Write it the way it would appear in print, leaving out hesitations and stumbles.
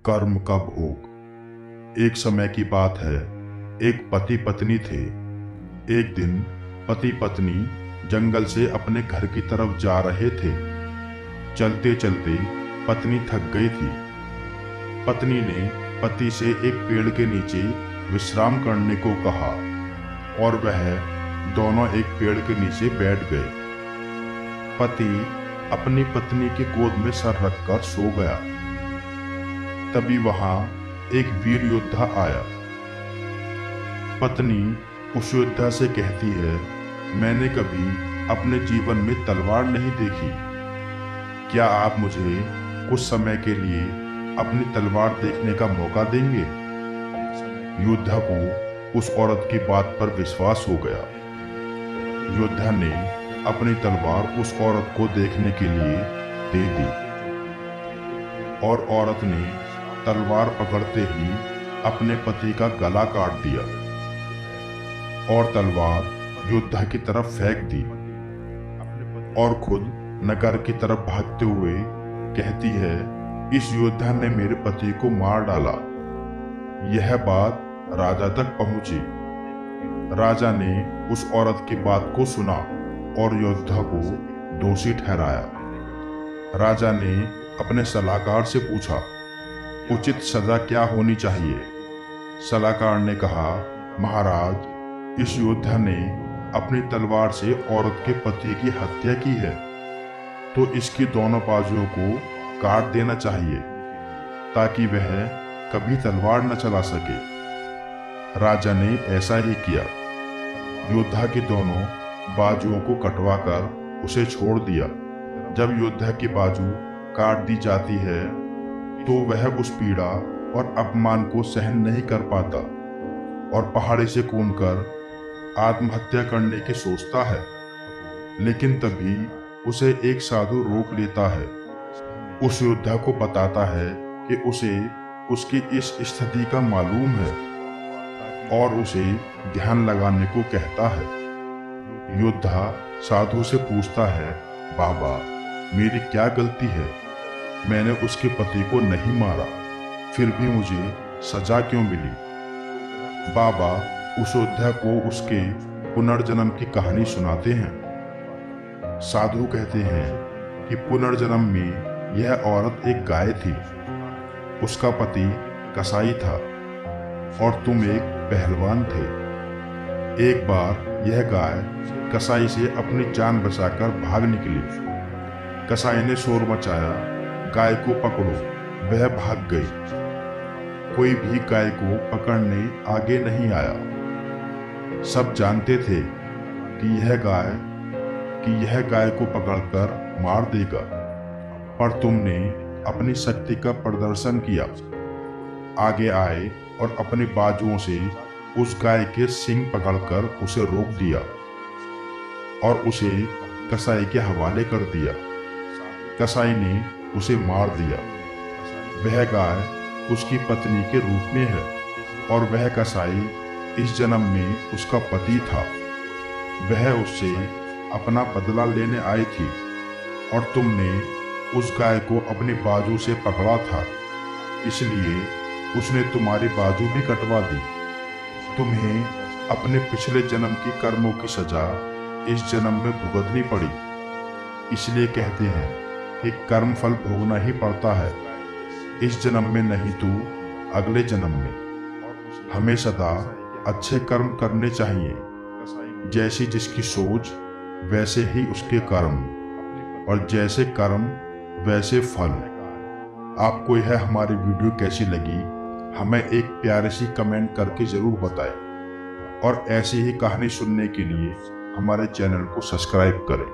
कर्म का भोग। एक समय की बात है, एक पति पत्नी थे। एक दिन पति पत्नी जंगल से अपने घर की तरफ जा रहे थे। चलते चलते पत्नी थक गई थी। पत्नी ने पति से एक पेड़ के नीचे विश्राम करने को कहा और वह दोनों एक पेड़ के नीचे बैठ गए। पति अपनी पत्नी की गोद में सर रखकर सो गया। तभी वहां एक वीर योद्धा आया। पत्नी उस योद्धा से कहती है, मैंने कभी अपने जीवन में तलवार नहीं देखी। क्या आप मुझे कुछ समय के लिए अपनी तलवार देखने का मौका देंगे? योद्धा को उस औरत की बात पर विश्वास हो गया। योद्धा ने अपनी तलवार उस औरत को देखने के लिए दे दी और औरत ने तलवार पकड़ते ही अपने पति का गला काट दिया और तलवार योद्धा की तरफ फेंक दी और खुद नगर की तरफ भागते हुए कहती है, इस योद्धा ने मेरे पति को मार डाला। यह बात राजा तक पहुंची। राजा ने उस औरत की बात को सुना और योद्धा को दोषी ठहराया। राजा ने अपने सलाहकार से पूछा, उचित सजा क्या होनी चाहिए? सलाहकार ने कहा, महाराज, इस योद्धा ने अपनी तलवार से औरत के पति की हत्या की है, तो इसकी दोनों बाजुओं को काट देना चाहिए ताकि वह कभी तलवार न चला सके। राजा ने ऐसा ही किया। योद्धा की दोनों बाजुओं को कटवाकर उसे छोड़ दिया। जब योद्धा की बाजू काट दी जाती है तो वह उस पीड़ा और अपमान को सहन नहीं कर पाता और पहाड़ी से कूदकर आत्महत्या करने की सोचता है। लेकिन तभी उसे एक साधु रोक लेता है। उस योद्धा को बताता है कि उसे उसकी इस स्थिति का मालूम है और उसे ध्यान लगाने को कहता है। योद्धा साधु से पूछता है, बाबा, मेरी क्या गलती है? मैंने उसके पति को नहीं मारा, फिर भी मुझे सजा क्यों मिली? बाबा उस योद्धा को उसके पुनर्जन्म की कहानी सुनाते हैं। साधु कहते हैं कि पुनर्जन्म में यह औरत एक गाय थी। उसका पति कसाई था और तुम एक पहलवान थे। एक बार यह गाय कसाई से अपनी जान बचाकर भाग निकली। कसाई ने शोर मचाया, गाय को पकड़ो। वह भाग गई। कोई भी गाय को पकड़ने आगे नहीं आया। सब जानते थे कि यह गाय को पकड़कर मार देगा, पर तुमने अपनी शक्ति का प्रदर्शन किया। आगे आए और अपनी बाजुओं से उस गाय के सींग पकड़कर उसे रोक दिया और उसे कसाई के हवाले कर दिया। कसाई ने उसे मार दिया। वह गाय उसकी पत्नी के रूप में है और वह कसाई इस जन्म में उसका पति था। वह उससे अपना बदला लेने आई थी और तुमने उस गाय को अपनी बाजू से पकड़ा था, इसलिए उसने तुम्हारी बाजू भी कटवा दी। तुम्हें अपने पिछले जन्म की कर्मों की सजा इस जन्म में भुगतनी पड़ी। इसलिए कहते हैं कि कर्म फल भोगना ही पड़ता है, इस जन्म में नहीं तो अगले जन्म में। हमें सदा अच्छे कर्म करने चाहिए। जैसी जिसकी सोच वैसे ही उसके कर्म, और जैसे कर्म वैसे फल। आपको यह हमारी वीडियो कैसी लगी हमें एक प्यारी सी कमेंट करके जरूर बताएं और ऐसी ही कहानी सुनने के लिए हमारे चैनल को सब्सक्राइब करें।